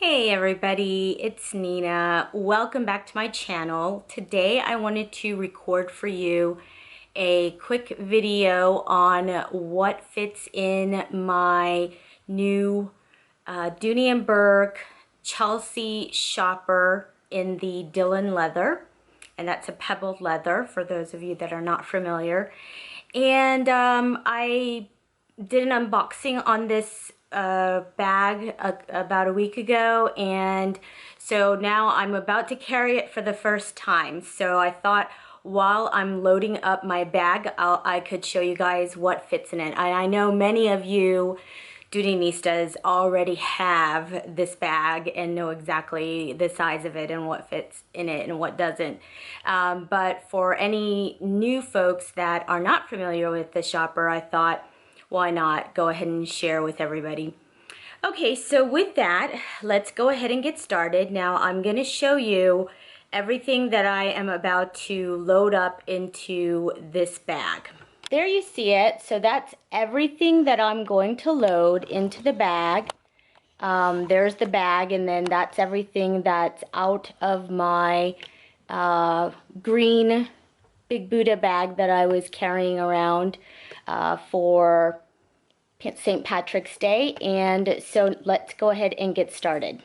Hey everybody, it's Nina. Welcome back to my channel. Today I wanted to record for you a quick video on what fits in my new Dooney Bourke Chelsea shopper in the Dylan leather. And that's a pebbled leather for those of you that are not familiar. And I did an unboxing on this bag about a week ago, and so now I'm about to carry it for the first time. So I thought while I'm loading up my bag, I could show you guys what fits in it. And I know many of you Dooneystas already have this bag and know exactly the size of it and what fits in it and what doesn't. But for any new folks that are not familiar with the shopper, I thought, why not go ahead and share with everybody. Okay, so with that, let's go ahead and get started. Now I'm going to show you everything that I am about to load up into this bag. There you see it. So that's everything that I'm going to load into the bag. There's the bag, and then that's everything that's out of my green Big Buddha bag that I was carrying around for St. Patrick's Day. And so let's go ahead and get started.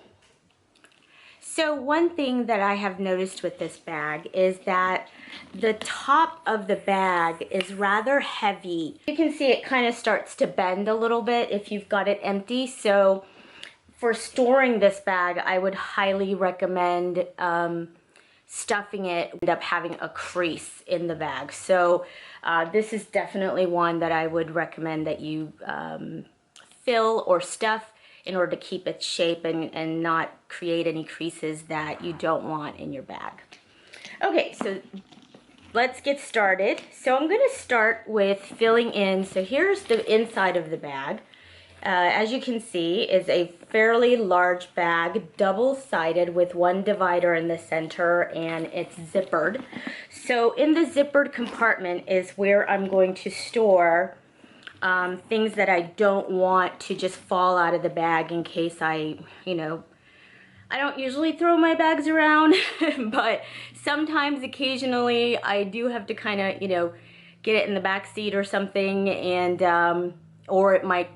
So one thing that I have noticed with this bag is that the top of the bag is rather heavy. You can see it kind of starts to bend a little bit if you've got it empty. So for storing this bag, I would highly recommend stuffing it, end up having a crease in the bag. So this is definitely one that I would recommend that you fill or stuff in order to keep its shape and not create any creases that you don't want in your bag. Okay, so let's get started. So I'm going to start with filling in. So here's the inside of the bag. As you can see, is a fairly large bag, double-sided with one divider in the center, and it's zippered. So in the zippered compartment is where I'm going to store things that I don't want to just fall out of the bag in case I don't usually throw my bags around, but sometimes, occasionally, I do have to kind of, get it in the back seat or something, and or it might,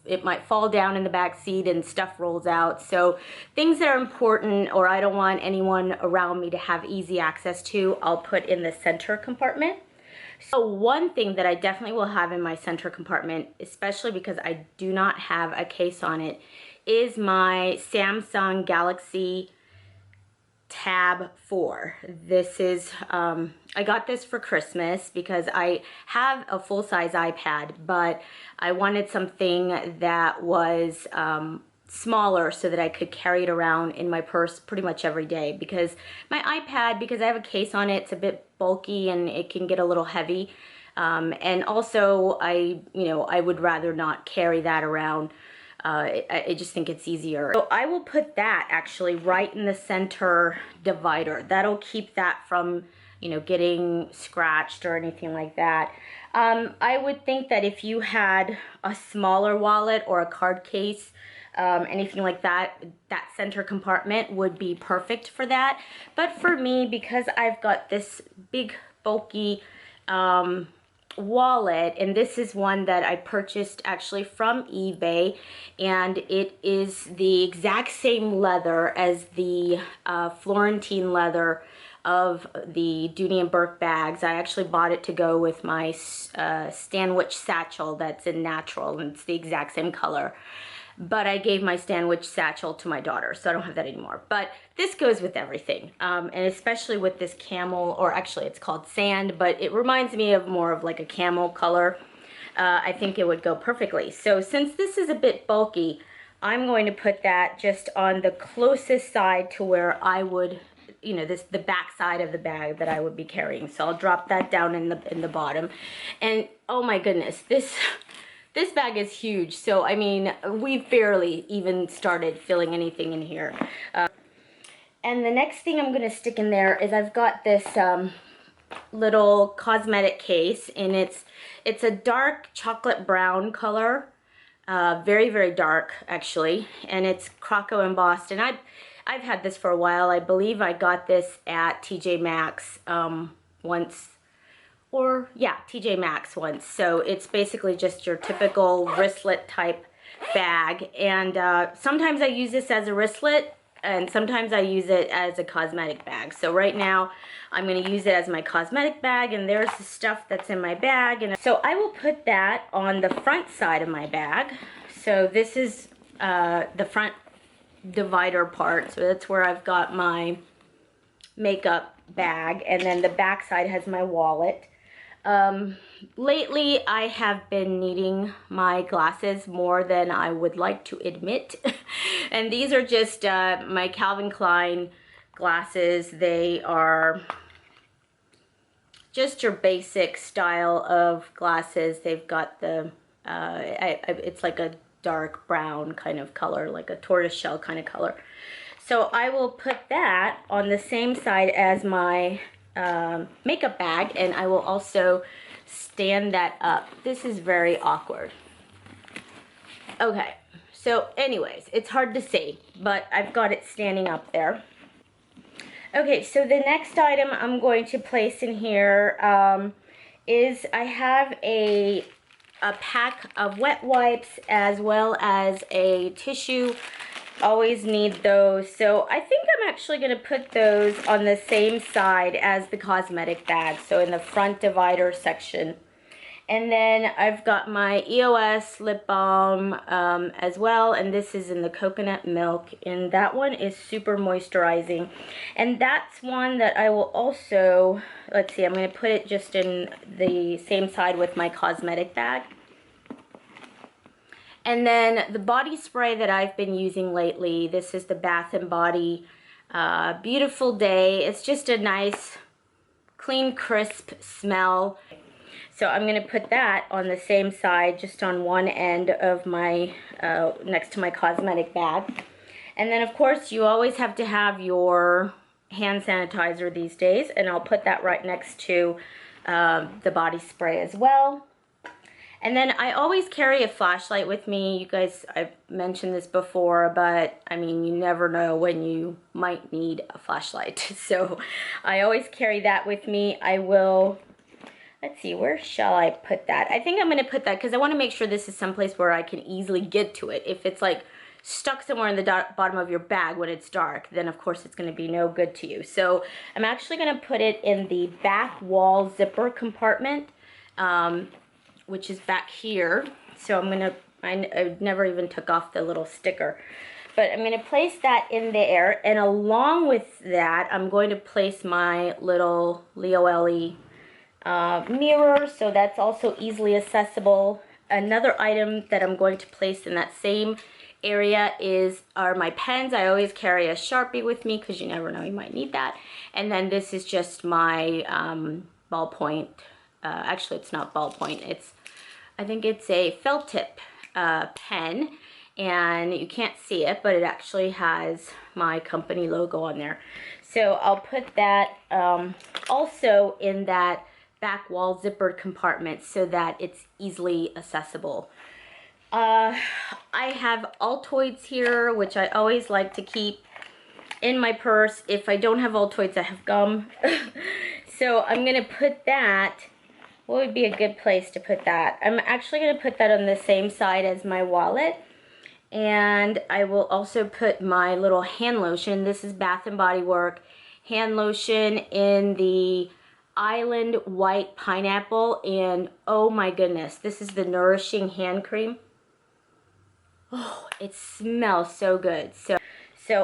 it might fall down in the back seat and stuff rolls out. So things that are important or I don't want anyone around me to have easy access to, I'll put in the center compartment. So one thing that I definitely will have in my center compartment, especially because I do not have a case on it, is my Samsung Galaxy Tab 4. This is, I got this for Christmas because I have a full-size iPad, but I wanted something that was smaller so that I could carry it around in my purse pretty much every day, because my iPad, because I have a case on it, it's a bit bulky and it can get a little heavy, and also I would rather not carry that around. I just think it's easier. So I will put that actually right in the center divider. That'll keep that from getting scratched or anything like that. I would think that if you had a smaller wallet or a card case, anything like that, that center compartment would be perfect for that. But for me, because I've got this big bulky wallet, and this is one that I purchased actually from eBay, and it is the exact same leather as the Florentine leather of the Dooney Bourke bags. I actually bought it to go with my Stanwich satchel that's in natural, and it's the exact same color. But I gave my Stanwich satchel to my daughter, so I don't have that anymore. But this goes with everything, and especially with this camel, or actually it's called sand, but it reminds me of more of like a camel color. I think it would go perfectly. So since this is a bit bulky, I'm going to put that just on the closest side to where I would, the back side of the bag that I would be carrying. So I'll drop that down in the bottom. And oh my goodness, this bag is huge. So I mean, we've barely even started filling anything in here. And the next thing I'm going to stick in there is I've got this little cosmetic case, and it's a dark chocolate brown color. very, very dark actually, and it's Croco embossed, and I've had this for a while. I believe I got this at TJ Maxx once, or yeah, TJ Maxx once. So it's basically just your typical wristlet type bag, and sometimes I use this as a wristlet, and sometimes I use it as a cosmetic bag. So right now I'm going to use it as my cosmetic bag, and there's the stuff that's in my bag. And so I will put that on the front side of my bag. So this is the front divider part. So that's where I've got my makeup bag, and then the back side has my wallet. Lately I have been needing my glasses more than I would like to admit. And these are just my Calvin Klein glasses. They are just your basic style of glasses. They've got the it's like a dark brown kind of color, like a tortoiseshell kind of color. So I will put that on the same side as my makeup bag, and I will also stand that up. This is very awkward. Okay, so anyways, it's hard to see, but I've got it standing up there. Okay, so the next item I'm going to place in here is I have a pack of wet wipes as well as a tissue. Always need those. So I think I'm actually going to put those on the same side as the cosmetic bag, so in the front divider section. And then I've got my EOS lip balm as well, and this is in the coconut milk, and that one is super moisturizing. And that's one that I will also, let's see, I'm going to put it just in the same side with my cosmetic bag. And then the body spray that I've been using lately, this is the Bath & Body Beautiful Day. It's just a nice, clean, crisp smell. So I'm going to put that on the same side, just on one end of my, next to my cosmetic bag. And then of course you always have to have your hand sanitizer these days, and I'll put that right next to the body spray as well. And then I always carry a flashlight with me. You guys, I've mentioned this before, but I mean, you never know when you might need a flashlight. So I always carry that with me. I will, let's see, where shall I put that? I think I'm going to put that because I want to make sure this is someplace where I can easily get to it. If it's like stuck somewhere in the bottom of your bag when it's dark, then of course it's going to be no good to you. So I'm actually going to put it in the back wall zipper compartment, which is back here. So I'm gonna, I never even took off the little sticker, but I'm gonna place that in there, and along with that, I'm going to place my little Leo Ellie mirror, so that's also easily accessible. Another item that I'm going to place in that same area are my pens. I always carry a Sharpie with me because you never know, you might need that. And then this is just my ballpoint. Actually, it's not ballpoint. I think it's a felt tip pen, and you can't see it, but it actually has my company logo on there. So I'll put that also in that back wall zippered compartment so that it's easily accessible. I have Altoids here, which I always like to keep in my purse. If I don't have Altoids, I have gum. So I'm gonna put that. What would be a good place to put that? I'm actually going to put that on the same side as my wallet. And I will also put my little hand lotion. This is Bath & Body Works hand lotion in the Island White Pineapple. And oh my goodness, this is the Nourishing Hand Cream. Oh, it smells so good. So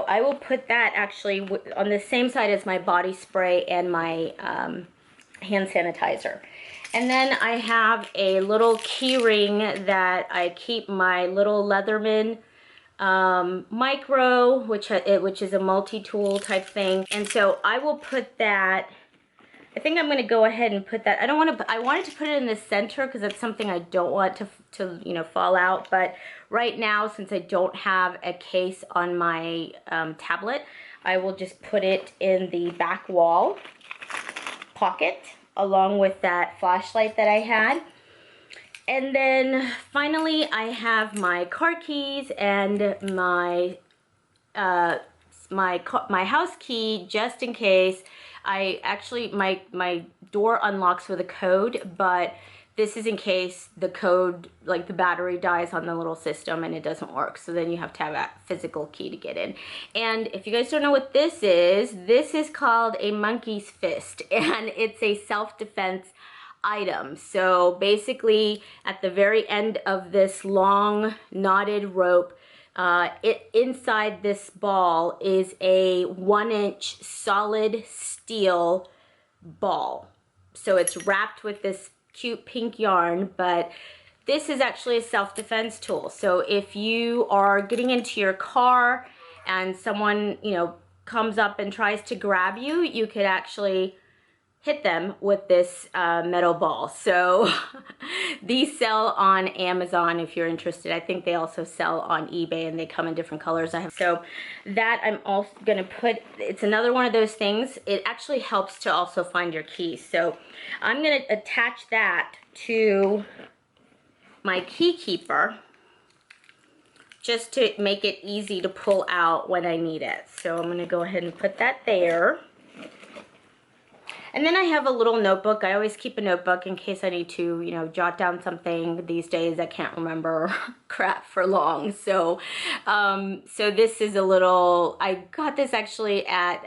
I will put that actually on the same side as my body spray and my hand sanitizer. And then I have a little key ring that I keep my little Leatherman micro, which is a multi-tool type thing. And so I will put that, I think I'm going to go ahead and put that, I wanted to put it in the center because that's something I don't want to you know, fall out. But right now, since I don't have a case on my tablet, I will just put it in the back wall pocket, along with that flashlight that I had. And then finally I have my car keys and my my house key, just in case. I actually, my door unlocks with a code, but this is in case the code, like the battery dies on the little system and it doesn't work. So then you have to have a physical key to get in. And if you guys don't know what this is called a monkey's fist, and it's a self-defense item. So basically at the very end of this long knotted rope, inside this ball is a 1-inch solid steel ball. So it's wrapped with this cute pink yarn, but this is actually a self-defense tool. So if you are getting into your car and someone, you know, comes up and tries to grab you, you could actually hit them with this metal ball. So these sell on Amazon if you're interested. I think they also sell on eBay, and they come in different colors. So that I'm also gonna put, it's another one of those things. It actually helps to also find your keys. So I'm gonna attach that to my key keeper just to make it easy to pull out when I need it. So I'm gonna go ahead and put that there. And then I have a little notebook. I always keep a notebook in case I need to, you know, jot down something. These days I can't remember crap for long. So, so this is a little, I got this actually at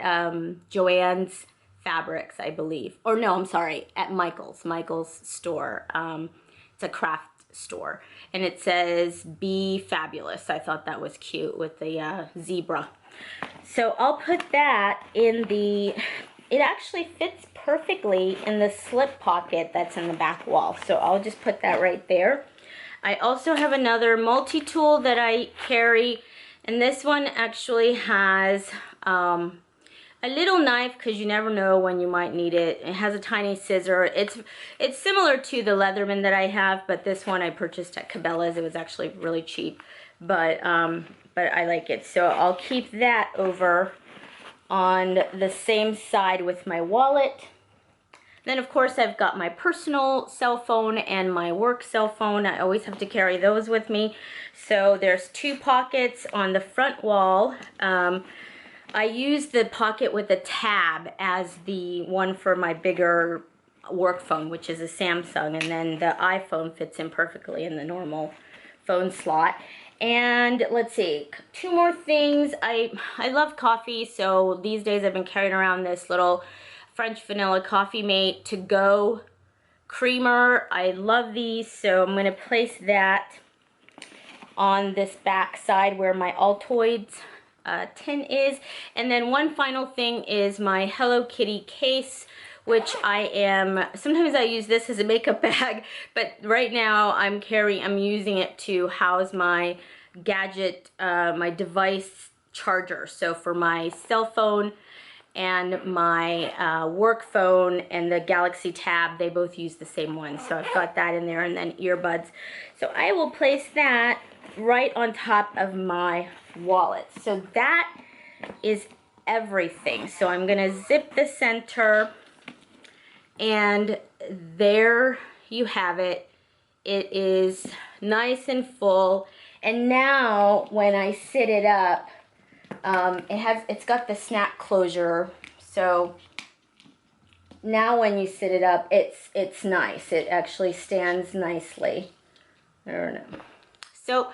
Joann's Fabrics, I believe. Or no, I'm sorry, at Michael's store. It's a craft store. And it says, "Be Fabulous." I thought that was cute with the zebra. So I'll put that in the, it actually fits perfectly in the slip pocket that's in the back wall. So I'll just put that right there. I also have another multi-tool that I carry, and this one actually has a little knife, because you never know when you might need it. It has a tiny scissor. It's similar to the Leatherman that I have, but this one I purchased at Cabela's. It was actually really cheap, but I like it. So I'll keep that over on the same side with my wallet. Then of course I've got my personal cell phone and my work cell phone. I always have to carry those with me. So there's 2 pockets on the front wall. I use the pocket with a tab as the one for my bigger work phone, which is a Samsung, and then the iPhone fits in perfectly in the normal phone slot. And let's see, 2 more things. I love coffee, so these days I've been carrying around this little French vanilla coffee mate to go creamer. I love these, so I'm gonna place that on this back side where my Altoids tin is. And then one final thing is my Hello Kitty case, which sometimes I use this as a makeup bag, but right now I'm using it to house my gadget, my device charger. So for my cell phone and my work phone and the Galaxy Tab, they both use the same one. So I've got that in there, and then earbuds. So I will place that right on top of my wallet. So that is everything. So I'm gonna zip the center, and there you have it. It is nice and full. And now when I sit it up, it's got the snap closure. So now when you sit it up, it's nice. It actually stands nicely. I don't know. So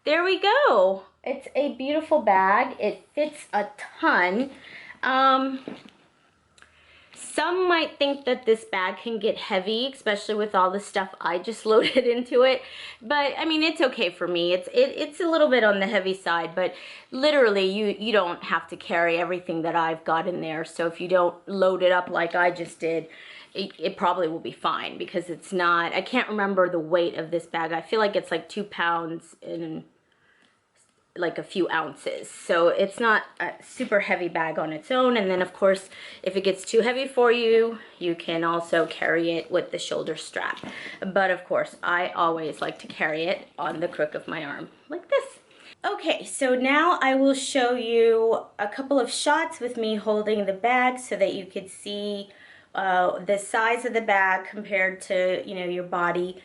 there we go. It's a beautiful bag. It fits a ton. Some might think that this bag can get heavy, especially with all the stuff I just loaded into it. But I mean, it's okay for me. It's a little bit on the heavy side, but literally you don't have to carry everything that I've got in there. So if you don't load it up like I just did, it probably will be fine, because it's not, I can't remember the weight of this bag. I feel like it's like 2 pounds and like a few ounces. So it's not a super heavy bag on its own. And then of course, if it gets too heavy for you, you can also carry it with the shoulder strap. But of course, I always like to carry it on the crook of my arm like this. Okay, so now I will show you a couple of shots with me holding the bag so that you could see the size of the bag compared to, you know, your body.